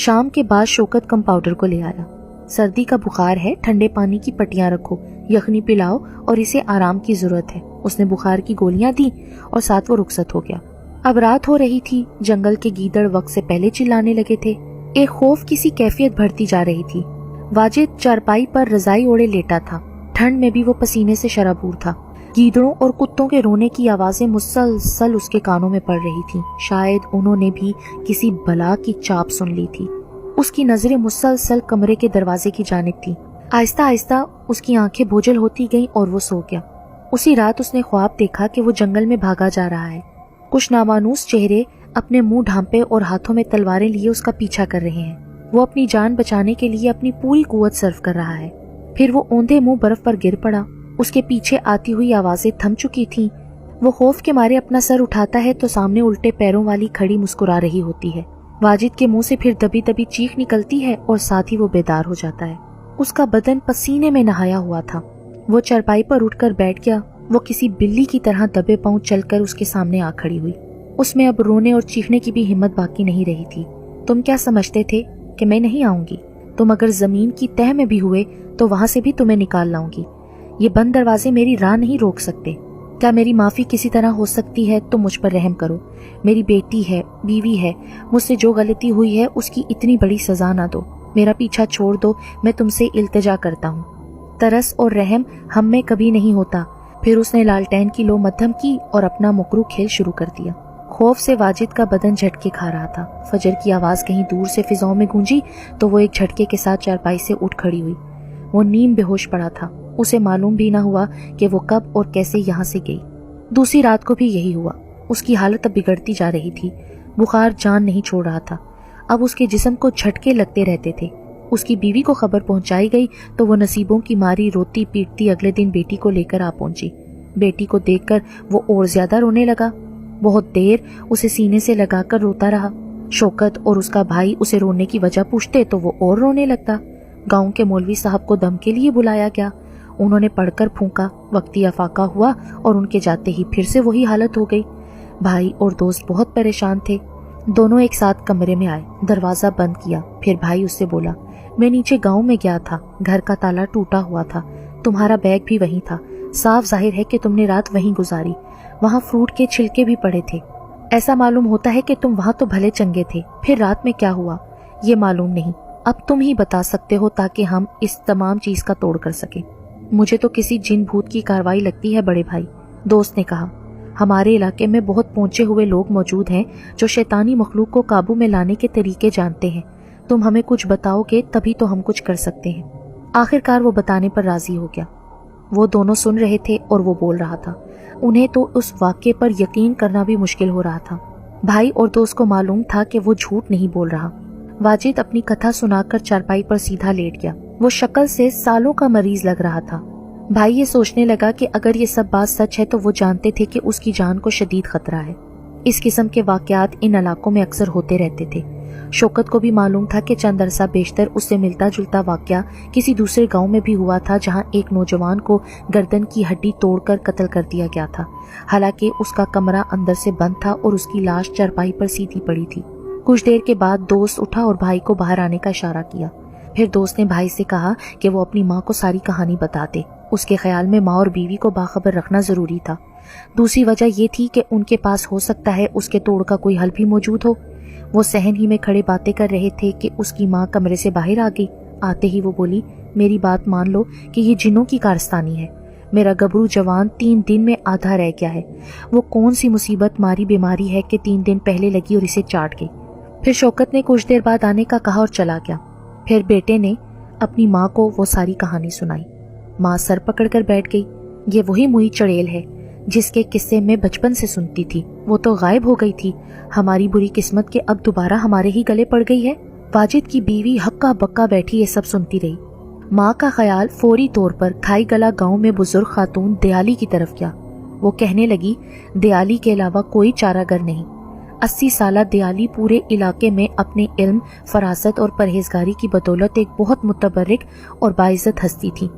شام کے بعد شوکت کمپاؤڈر کو لے آیا۔ سردی کا بخار ہے، ٹھنڈے پانی کی پٹیاں رکھو، یخنی پلاؤ اور اسے آرام کی ضرورت ہے۔ اس نے بخار کی گولیاں دی اور ساتھ وہ رخصت ہو گیا۔ اب رات ہو رہی تھی، جنگل کے گیدڑ وقت سے پہلے چلانے لگے تھے۔ ایک خوف کی سی کیفیت بڑھتی جا رہی تھی۔ واجد چارپائی پر رضائی اوڑے لیٹا تھا، ٹھنڈ میں بھی وہ پسینے سے شرابور تھا۔ گیدڑوں اور کتوں کے رونے کی آوازیں مسلسل اس کے کانوں میں پڑ رہی تھیں، شاید انہوں نے بھی کسی بلا کی چاپ سن لی تھی۔ اس کی نظریں مسلسل کمرے کے دروازے کی جانب تھیں۔ آہستہ آہستہ اس کی آنکھیں بوجھل ہوتی گئیں اور وہ سو گیا۔ اسی رات اس نے خواب دیکھا کہ وہ جنگل میں بھاگا جا رہا ہے۔ کچھ نامانوس چہرے اپنے منہ ڈھانپے اور ہاتھوں میں تلواریں لیے اس کا پیچھا کر رہے ہیں۔ وہ اپنی جان بچانے کے لیے اپنی پوری قوت صرف کر رہا ہے۔ پھر وہ اوندھے منہ برف پر گر پڑا۔ اس کے پیچھے آتی ہوئی آوازیں تھم چکی تھیں۔ وہ خوف کے مارے اپنا سر اٹھاتا ہے تو سامنے الٹے پیروں والی کھڑی مسکرا رہی ہوتی ہے۔ واجد کے منہ سے پھر دبی دبی چیخ نکلتی ہے اور ساتھ ہی وہ بیدار ہو جاتا ہے۔ اس کا بدن پسینے میں نہایا ہوا تھا۔ وہ چارپائی پر اٹھ کر بیٹھ گیا۔ وہ کسی بلی کی طرح دبے پاؤں چل کر اس کے سامنے آ کھڑی ہوئی۔ اس میں اب رونے اور چیخنے کی بھی ہمت باقی نہیں رہی تھی۔ تم کیا سمجھتے تھے کہ میں نہیں آؤں گی؟ تم اگر زمین کی تہ میں بھی ہوئے تو وہاں سے بھی تمہیں نکال لاؤں گی۔ یہ بند دروازے میری راہ نہیں روک سکتے۔ کیا میری معافی کسی طرح ہو سکتی ہے تو مجھ پر رحم کرو۔ میری بیٹی ہے، بیوی ہے، مجھ سے جو غلطی ہوئی ہے اس کی اتنی بڑی سزا نہ دو۔ میرا پیچھا چھوڑ دو، میں تم سے التجا کرتا ہوں۔ ترس اور رحم ہم میں کبھی نہیں ہوتا۔ پھر اس نے لالٹین کی لو مدھم کی اور اپنا مکرو کھیل شروع کر دیا۔ خوف سے واجد کا بدن جھٹکے کھا رہا تھا۔ فجر کی آواز کہیں دور سے فضاؤں میں گونجی تو وہ ایک جھٹکے کے ساتھ چارپائی سے اٹھ کھڑی ہوئی۔ وہ نیم بے ہوش پڑا تھا۔ اسے معلوم بھی نہ ہوا کہ وہ کب اور کیسے یہاں سے گئی۔ دوسری رات کو بھی یہی ہوا۔ اس کی حالت اب بگڑتی جا رہی تھی۔ بخار جان نہیں چھوڑ رہا تھا۔ اب اس کے جسم کو جھٹکے لگتے رہتے تھے۔ اس کی بیوی کو خبر پہنچائی گئی تو وہ نصیبوں کی ماری روتی پیٹتی اگلے دن بیٹی کو لے کر آ پہنچی۔ بیٹی کو دیکھ کر وہ اور زیادہ رونے لگا۔ بہت دیر اسے سینے سے لگا کر روتا رہا۔ شوکت اور اس کا بھائی اسے رونے کی وجہ پوچھتے تو وہ اور رونے لگتا۔ گاؤں کے مولوی صاحب کو دم کے لیے بلایا گیا۔ انہوں نے پڑھ کر پھونکا، وقتی افاقہ ہوا اور ان کے جاتے ہی پھر سے وہی حالت ہو گئی۔ بھائی اور دوست بہت پریشان تھے۔ دونوں ایک ساتھ کمرے میں آئے، دروازہ بند کیا۔ پھر بھائی اس سے بولا، میں نیچے گاؤں میں گیا تھا، گھر کا تالا ٹوٹا ہوا تھا، تمہارا بیگ بھی وہیں تھا، صاف ظاہر ہے کہ تم نے رات وہیں گزاری، وہاں فروٹ کے چھلکے بھی پڑے تھے، ایسا معلوم ہوتا ہے کہ تم وہاں تو بھلے چنگے تھے، پھر رات میں کیا ہوا یہ معلوم نہیں، اب تم ہی بتا سکتے ہو تاکہ ہم اس تمام چیز کا توڑ کر سکیں۔ مجھے تو کسی جن بھوت کی کاروائی لگتی ہے بڑے بھائی، دوست نے کہا۔ ہمارے علاقے میں بہت پہنچے ہوئے لوگ موجود ہیں جو شیطانی مخلوق کو قابو میں لانے کے طریقے جانتے ہیں، تم ہمیں کچھ بتاؤ گے تبھی تو ہم کچھ کر سکتے ہیں۔ آخرکار وہ بتانے پر راضی ہو گیا۔ وہ دونوں سن رہے تھے اور وہ بول رہا تھا۔ انہیں تو اس واقعے پر یقین کرنا بھی مشکل ہو رہا تھا۔ بھائی اور دوست کو معلوم تھا کہ وہ جھوٹ نہیں بول رہا۔ واجد اپنی کتھا سنا کر چارپائی پر سیدھا لیٹ گیا۔ وہ شکل سے سالوں کا مریض لگ رہا تھا۔ بھائی یہ سوچنے لگا کہ اگر یہ سب بات سچ ہے تو وہ جانتے تھے کہ اس کی جان کو شدید خطرہ ہے۔ اس قسم کے واقعات ان علاقوں میں اکثر ہوتے رہتے تھے۔ شوکت کو بھی معلوم تھا کہ چند عرصہ بیشتر اس سے ملتا جلتا واقعہ کسی دوسرے گاؤں میں بھی ہوا تھا جہاں ایک نوجوان کو گردن کی ہڈی توڑ کر قتل کر دیا گیا تھا، حالانکہ اس کا کمرہ اندر سے بند تھا اور اس کی لاش چارپائی پر سیدھی پڑی تھی۔ کچھ دیر کے بعد دوست اٹھا اور بھائی کو باہر آنے کا اشارہ کیا۔ پھر دوست نے بھائی سے کہا کہ وہ اپنی ماں کو ساری کہانی بتا دے۔ اس کے خیال میں ماں اور بیوی کو باخبر رکھنا ضروری تھا۔ دوسری وجہ یہ تھی کہ ان کے پاس ہو سکتا ہے اس کے توڑ کا کوئی حل بھی موجود ہو۔ وہ صحن ہی میں کھڑے باتیں کر رہے تھے کہ اس کی ماں کمرے سے باہر آ گئی۔ آتے ہی وہ بولی، میری بات مان لو کہ یہ جنوں کی کارستانی ہے۔ میرا گبرو جوان 3 دن میں آدھا رہ گیا ہے۔ وہ کون سی مصیبت ماری بیماری ہے کہ 3 دن پہلے لگی اور اسے چاٹ گئی۔ پھر شوکت نے کچھ دیر بعد آنے کا کہا اور چلا گیا۔ پھر بیٹے نے اپنی ماں کو وہ ساری کہانی سنائی۔ ماں سر پکڑ کر بیٹھ گئی۔ یہ وہی موئی چڑیل ہے جس کے قصے میں بچپن سے سنتی تھی، وہ تو غائب ہو گئی تھی۔ ہماری بری قسمت کہ اب دوبارہ ہمارے ہی گلے پڑ گئی ہے۔ واجد کی بیوی ہکا بکا بیٹھی یہ سب سنتی رہی۔ ماں کا خیال فوری طور پر کھائی گلا گاؤں میں بزرگ خاتون دیالی کی طرف گیا۔ وہ کہنے لگی، دیالی کے علاوہ کوئی چارہ گر نہیں۔ 80 سالہ دیالی پورے علاقے میں اپنے علم، فراست اور پرہیزگاری کی بدولت ایک بہت متبرک اور باعزت ہستی تھی۔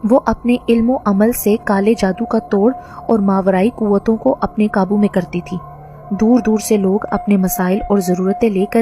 وہ اپنے علم و عمل سے کالے جادو کا توڑ اور ماورائی قوتوں کو اپنے قابو میں کرتی تھی۔ دور دور سے لوگ اپنے مسائل اور ضرورتیں لے کر